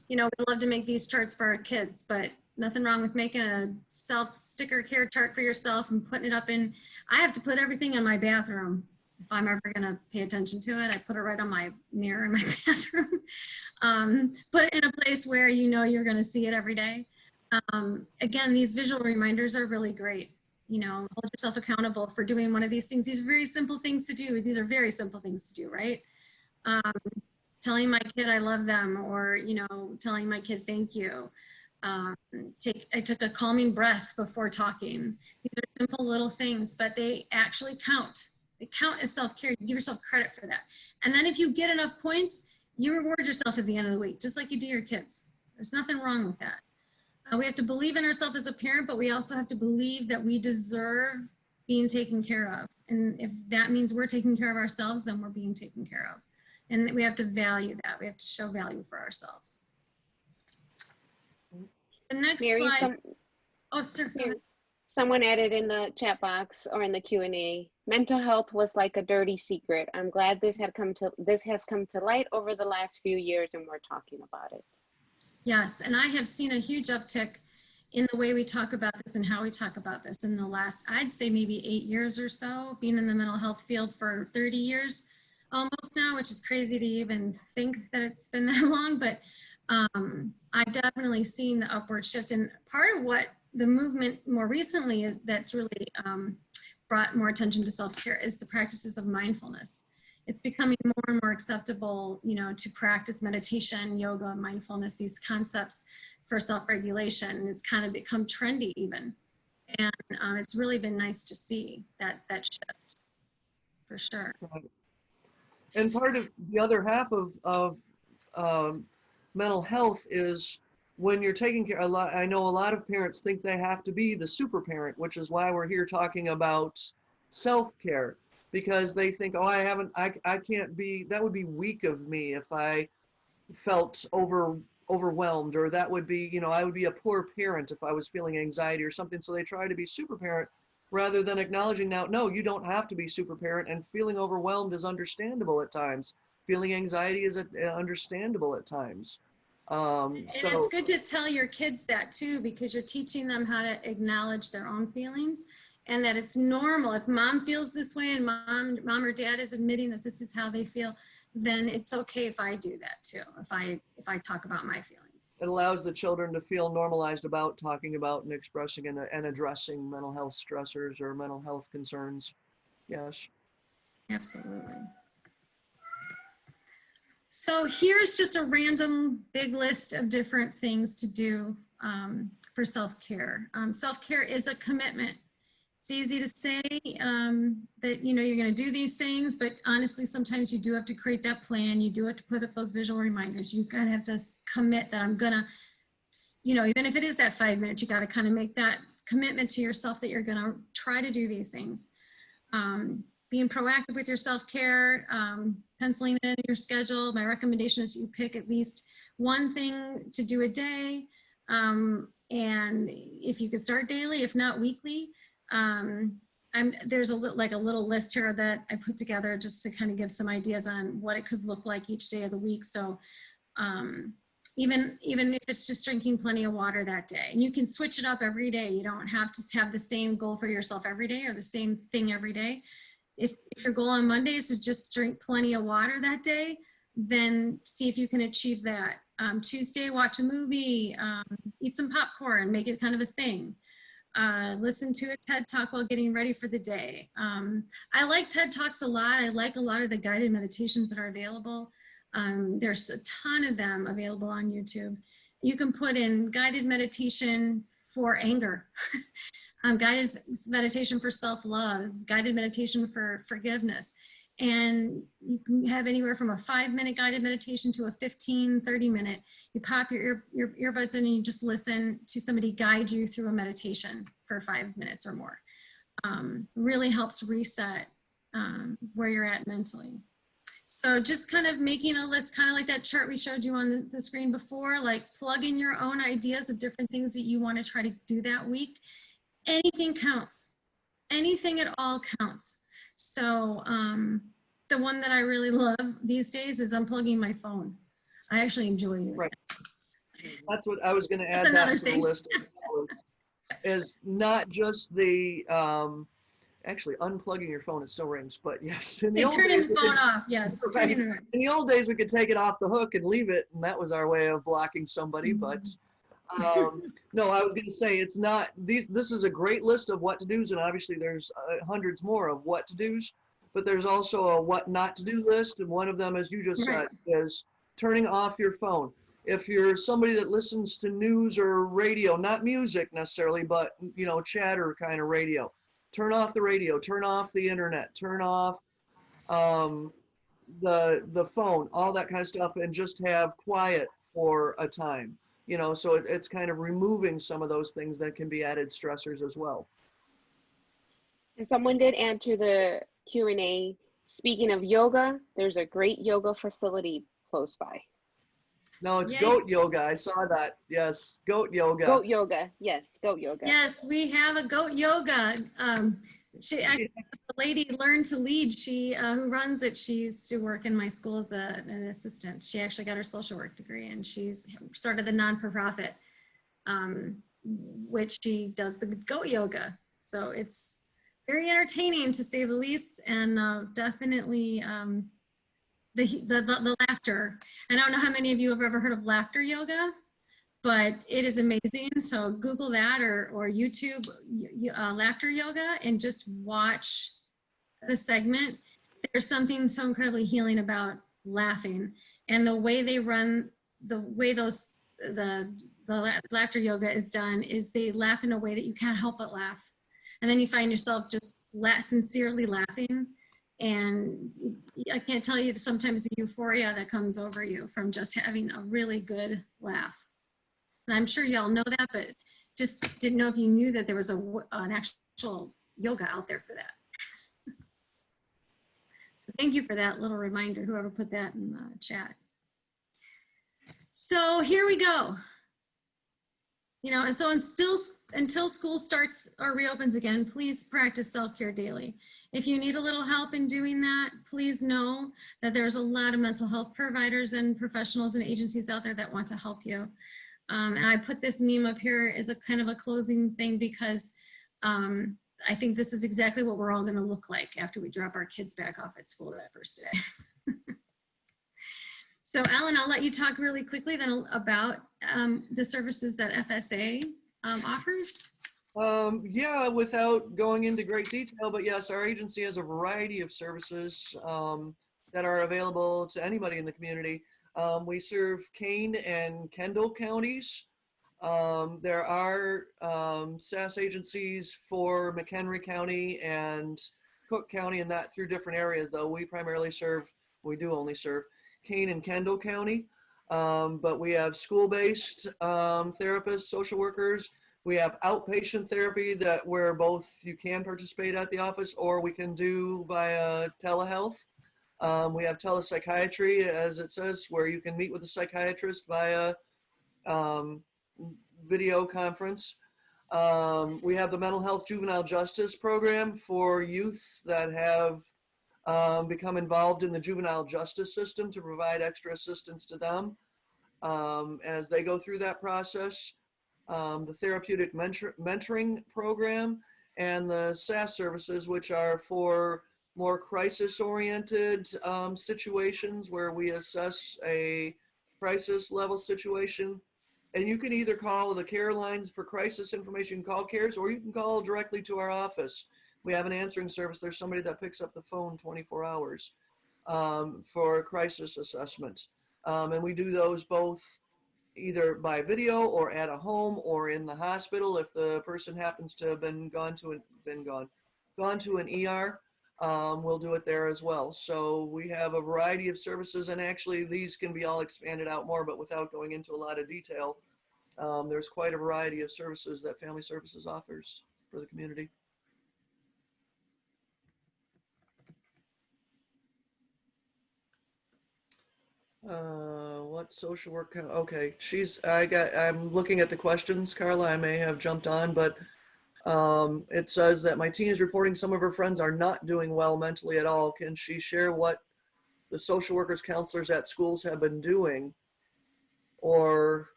you know, we love to make these charts for our kids, but nothing wrong with making a self-sticker care chart for yourself and putting it up in. I have to put everything in my bathroom. If I'm ever going to pay attention to it, I put it right on my mirror in my bathroom. Put it in a place where you know you're going to see it every day. Again, these visual reminders are really great. You know, hold yourself accountable for doing one of these things. These are very simple things to do. These are very simple things to do, right? Telling my kid I love them, or, you know, telling my kid thank you. I took a calming breath before talking. These are simple little things, but they actually count. They count as self-care. You give yourself credit for that. And then if you get enough points, you reward yourself at the end of the week, just like you do your kids. There's nothing wrong with that. We have to believe in ourselves as a parent, but we also have to believe that we deserve being taken care of. And if that means we're taking care of ourselves, then we're being taken care of. And we have to value that. We have to show value for ourselves. The next Mary, slide. Oh, sir. Mary, someone added in the chat box or in the Q&A, mental health was like a dirty secret. I'm glad this has come to light over the last few years, and we're talking about it. Yes, and I have seen a huge uptick in the way we talk about this and how we talk about this in the last, I'd say maybe 8 years or so, being in the mental health field for 30 years almost now, which is crazy to even think that it's been that long, but I've definitely seen the upward shift. And part of what the movement more recently that's really brought more attention to self-care is the practices of mindfulness. It's becoming more and more acceptable, you know, to practice meditation, yoga, mindfulness, these concepts for self-regulation. And it's kind of become trendy even. And it's really been nice to see that shift, for sure. Right. And part of the other half of mental health is when you're taking care, I know a lot of parents think they have to be the super parent, which is why we're here talking about self-care. Because they think, oh, I can't be, that would be weak of me if I felt overwhelmed, or that would be, you know, I would be a poor parent if I was feeling anxiety or something. So they try to be super parent rather than acknowledging now, no, you don't have to be super parent, and feeling overwhelmed is understandable at times. Feeling anxiety is understandable at times. And it's good to tell your kids that too, because you're teaching them how to acknowledge their own feelings. And that it's normal. If mom feels this way and mom or dad is admitting that this is how they feel, then it's okay if I do that too. If I talk about my feelings. It allows the children to feel normalized about talking about and expressing and addressing mental health stressors or mental health concerns. Yes. Absolutely. So here's just a random big list of different things to do for self-care. Self-care is a commitment. It's easy to say that, you know, you're going to do these things, but honestly, sometimes you do have to create that plan. You do have to put up those visual reminders. You kind of have to commit that I'm going to, you know, even if it is that 5 minutes, you got to kind of make that commitment to yourself that you're going to try to do these things. Being proactive with your self-care, penciling it into your schedule. My recommendation is you pick at least one thing to do a day. And if you could start daily, if not weekly, there's a little list here that I put together just to kind of give some ideas on what it could look like each day of the week. So even if it's just drinking plenty of water that day, and you can switch it up every day. You don't have to have the same goal for yourself every day or the same thing every day. If your goal on Monday is to just drink plenty of water that day, then see if you can achieve that. Tuesday, watch a movie, eat some popcorn, make it kind of a thing. Listen to a TED Talk while getting ready for the day. I like TED Talks a lot. I like a lot of the guided meditations that are available. There's a ton of them available on YouTube. You can put in guided meditation for anger, guided meditation for self-love, guided meditation for forgiveness. And you can have anywhere from a 5-minute guided meditation to a 15-30 minute. You pop your earbuds in and you just listen to somebody guide you through a meditation for 5 minutes or more. Really helps reset where you're at mentally. So just kind of making a list, kind of like that chart we showed you on the screen before, like plug in your own ideas of different things that you want to try to do that week. Anything counts. Anything at all counts. So the one that I really love these days is unplugging my phone. I actually enjoy it. Right. That's what I was going to add that to the list. Is not just the actually unplugging your phone. It still rings, but yes. In the old turning days, the phone off. Yes. Right. In the old days, we could take it off the hook and leave it, and that was our way of blocking somebody. But no, I was going to say it's not these. This is a great list of what to do's, and obviously there's hundreds more of what to do's. But there's also a what not to do list, and one of them, as you just said, is turning off your phone. If you're somebody that listens to news or radio, not music necessarily, but chatter kind of radio, turn off the radio, turn off the internet, turn off the phone, all that kind of stuff, and just have quiet for a time. So it's kind of removing some of those things that can be added stressors as well. And someone did answer the Q&A. Speaking of yoga, there's a great yoga facility close by. No, it's goat yoga. I saw that. Yes, goat yoga. Goat yoga. Yes, goat yoga. Yes, we have a goat yoga. The lady learned to lead. She who runs it. She used to work in my school as an assistant. She actually got her social work degree, and she's started the non-for-profit, which she does the goat yoga. So it's very entertaining, to say the least, and definitely the laughter. I don't know how many of you have ever heard of laughter yoga, but it is amazing. So Google that or YouTube laughter yoga and just watch the segment. There's something so incredibly healing about laughing, and the way they run, the way the laughter yoga is done is they laugh in a way that you can't help but laugh. And then you find yourself just sincerely laughing. And I can't tell you sometimes the euphoria that comes over you from just having a really good laugh. And I'm sure y'all know that, but just didn't know if you knew that there was an actual yoga out there for that. So thank you for that little reminder, whoever put that in the chat. So here we go. And so until school starts or reopens again, please practice self-care daily. If you need a little help in doing that, please know that there's a lot of mental health providers and professionals and agencies out there that want to help you. And I put this meme up here as a kind of a closing thing because I think this is exactly what we're all going to look like after we drop our kids back off at school that first day. So Alan, I'll let you talk really quickly then about the services that FSA offers. Yeah, without going into great detail, but yes, our agency has a variety of services that are available to anybody in the community. We serve Kane and Kendall counties. There are SAS agencies for McHenry County and Cook County, and that through different areas, though we primarily serve, we do only serve Kane and Kendall County. But we have school-based therapists, social workers. We have outpatient therapy where both you can participate at the office or we can do via telehealth. We have telepsychiatry, as it says, where you can meet with a psychiatrist via video conference. We have the mental health juvenile justice program for youth that have become involved in the juvenile justice system to provide extra assistance to them as they go through that process. The therapeutic mentoring program and the SAS services, which are for more crisis-oriented situations where we assess a crisis level situation. And you can either call the care lines for crisis information, you can call CARES, or you can call directly to our office. We have an answering service. There's somebody that picks up the phone 24 hours for crisis assessment. And we do those both either by video or at a home or in the hospital if the person happens to have gone to an ER. We'll do it there as well. So we have a variety of services, and actually these can be all expanded out more, but without going into a lot of detail, there's quite a variety of services that Family Services offers for the community. What social work? Okay, I'm looking at the questions, Carla. I may have jumped on, but it says that my teen is reporting some of her friends are not doing well mentally at all. Can she share what the social workers, counselors at schools have been doing or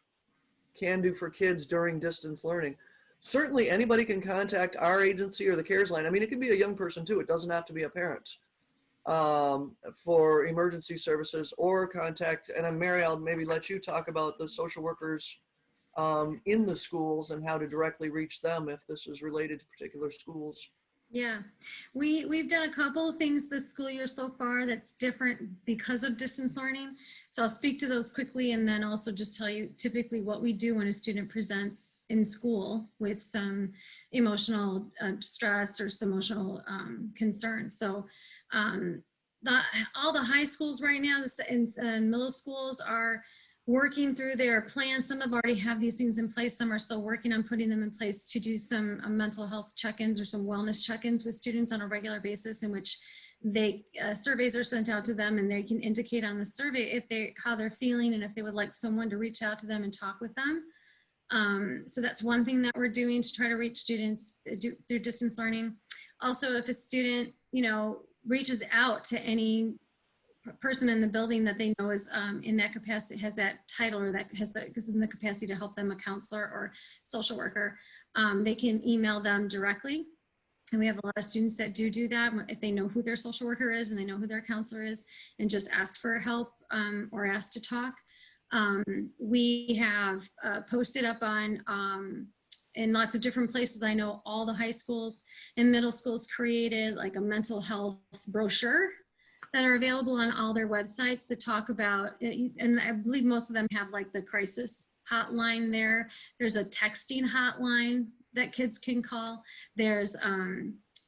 can do for kids during distance learning? Certainly anybody can contact our agency or the CARES line. I mean, it can be a young person too. It doesn't have to be a parent for emergency services, or contact, and Mary, I'll maybe let you talk about the social workers in the schools and how to directly reach them if this is related to particular schools. Yeah, we've done a couple of things this school year so far that's different because of distance learning. So I'll speak to those quickly and then also just tell you typically what we do when a student presents in school with some emotional stress or some emotional concerns. So all the high schools right now and middle schools are working through their plans. Some have already have these things in place. Some are still working on putting them in place to do some mental health check-ins or some wellness check-ins with students on a regular basis, in which surveys are sent out to them and they can indicate on the survey how they're feeling and if they would like someone to reach out to them and talk with them. So that's one thing that we're doing to try to reach students through distance learning. Also, if a student, reaches out to any person in the building that they know is in that capacity, has that title, or that is in the capacity to help them, a counselor or social worker, they can email them directly. And we have a lot of students that do that if they know who their social worker is and they know who their counselor is, and just ask for help or ask to talk. We have posted up on in lots of different places. I know all the high schools and middle schools created like a mental health brochure that are available on all their websites to talk about it. And I believe most of them have like the crisis hotline there. There's a texting hotline that kids can call. There's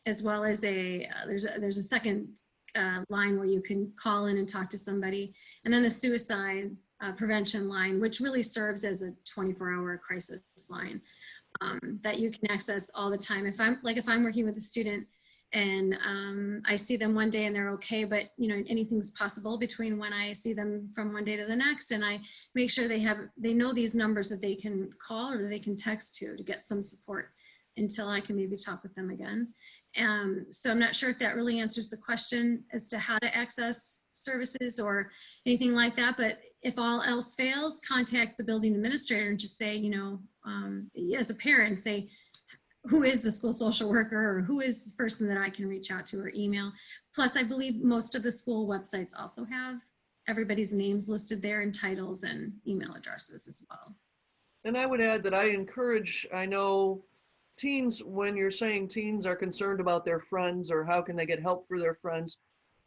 as well as there's a second line where you can call in and talk to somebody. And then the suicide prevention line, which really serves as a 24-hour crisis line that you can access all the time. If I'm working with a student and I see them one day and they're okay, but anything's possible between when I see them from one day to the next, and I make sure they know these numbers that they can call or that they can text to get some support until I can maybe talk with them again. So I'm not sure if that really answers the question as to how to access services or anything like that, but if all else fails, contact the building administrator and just say, as a parent, say, who is the school social worker, or who is the person that I can reach out to, or email. Plus, I believe most of the school websites also have everybody's names listed there, and titles and email addresses as well. And I would add that I know teens, when you're saying teens are concerned about their friends or how can they get help for their friends,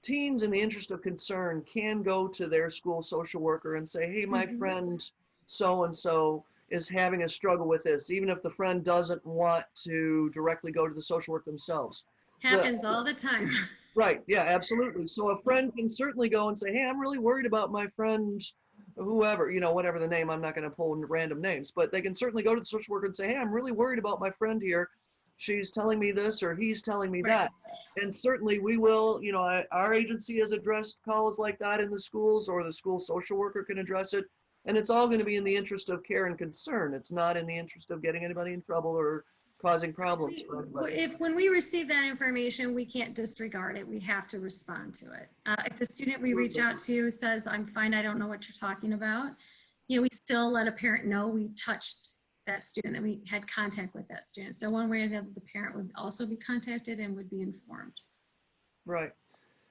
teens, in the interest of concern, can go to their school social worker and say, hey, my friend so-and-so is having a struggle with this, even if the friend doesn't want to directly go to the social work themselves. Happens all the time. Right, yeah, absolutely. So a friend can certainly go and say, hey, I'm really worried about my friend, whoever, whatever the name, I'm not going to pull random names, but they can certainly go to the social worker and say, hey, I'm really worried about my friend here. She's telling me this, or he's telling me that. And certainly we will, our agency has addressed calls like that in the schools, or the school social worker can address it. And it's all going to be in the interest of care and concern. It's not in the interest of getting anybody in trouble or causing problems for anybody. When we receive that information, we can't disregard it. We have to respond to it. If the student we reach out to says, I'm fine, I don't know what you're talking about, you know, we still let a parent know we touched that student, that we had contact with that student. So one way or another, the parent would also be contacted and would be informed. Right.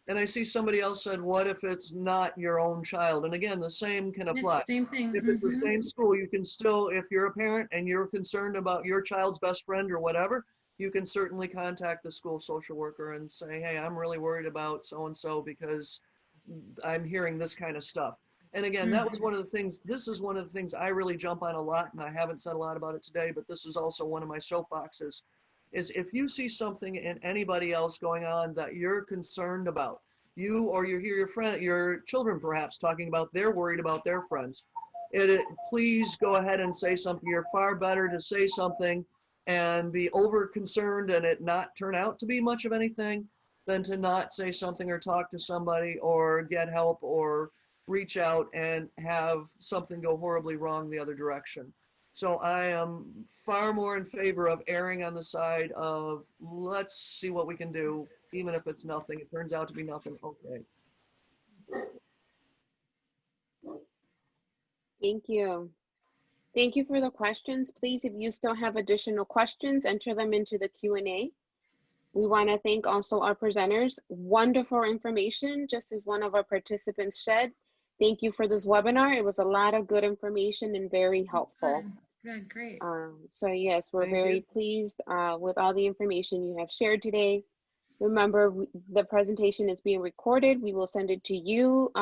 And I see somebody else said, what if it's not your own child? And again, the same can apply. It's the same thing. If it's the same school, you can still, if you're a parent and you're concerned about your child's best friend or whatever, you can certainly contact the school social worker and say, hey, I'm really worried about so-and-so because I'm hearing this kind of stuff. And again, that was one of the things, this is one of the things I really jump on a lot, and I haven't said a lot about it today, but this is also one of my soapboxes, is if you see something in anybody else going on that you're concerned about, you or you hear your children perhaps talking about they're worried about their friends, please go ahead and say something. You're far better to say something and be over concerned and it not turn out to be much of anything than to not say something or talk to somebody or get help or reach out and have something go horribly wrong the other direction. So I am far more in favor of erring on the side of let's see what we can do, even if it's nothing. It turns out to be nothing, okay. Thank you. Thank you for the questions. Please, if you still have additional questions, enter them into the Q&A. We want to thank also our presenters. Wonderful information, just as one of our participants said. Thank you for this webinar. It was a lot of good information and very helpful. Good, great. So yes, we're very pleased with all the information you have shared today. Remember, the presentation is being recorded. We will send it to you,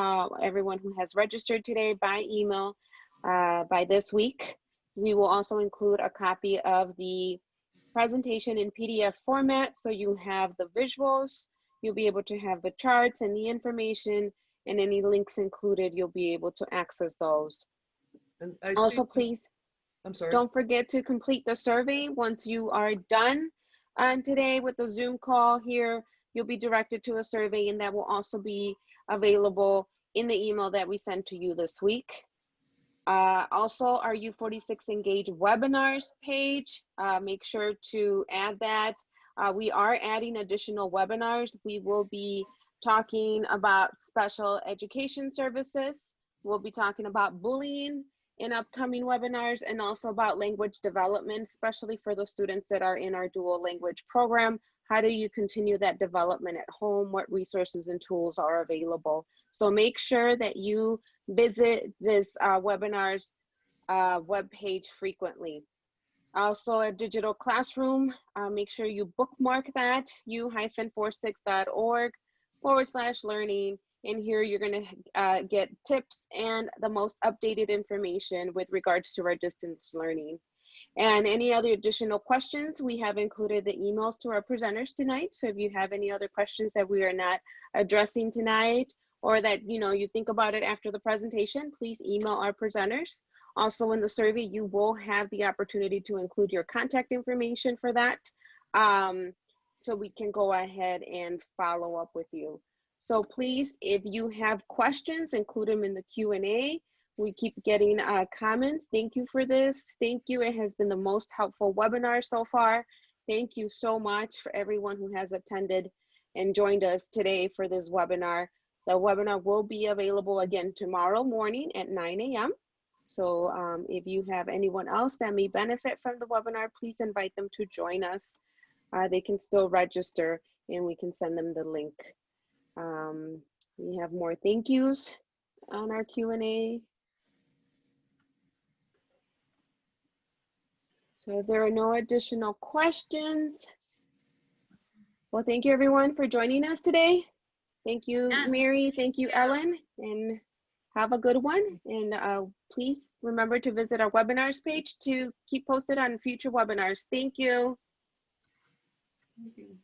everyone who has registered today, by email by this week. We will also include a copy of the presentation in PDF format, so you have the visuals, you'll be able to have the charts and the information, and any links included, you'll be able to access those. And also, please, I'm sorry. Don't forget to complete the survey. Once you are done today with the Zoom call here, you'll be directed to a survey, and that will also be available in the email that we sent to you this week. Also, our U46 Engage webinars page, make sure to add that. We are adding additional webinars. We will be talking about special education services. We'll be talking about bullying in upcoming webinars, and also about language development, especially for the students that are in our dual language program. How do you continue that development at home? What resources and tools are available? So make sure that you visit this webinars webpage frequently. Also, a digital classroom, make sure you bookmark that, u-46.org/learning. And here you're going to get tips and the most updated information with regards to our distance learning. And any other additional questions, we have included the emails to our presenters tonight. So if you have any other questions that we are not addressing tonight, or that you think about it after the presentation, please email our presenters. Also, in the survey, you will have the opportunity to include your contact information for that, so we can go ahead and follow up with you. So please, if you have questions, include them in the Q&A. We keep getting comments. Thank you for this. Thank you. It has been the most helpful webinar so far. Thank you so much for everyone who has attended and joined us today for this webinar. The webinar will be available again tomorrow morning at 9 a.m. So if you have anyone else that may benefit from the webinar, please invite them to join us. They can still register and we can send them the link. We have more thank yous on our Q&A. So if there are no additional questions, well, thank you everyone for joining us today. Thank you, Yes. Mary. Thank you, Ellen, and have a good one. And please remember to visit our webinars page to keep posted on future webinars. Thank you. Thank you.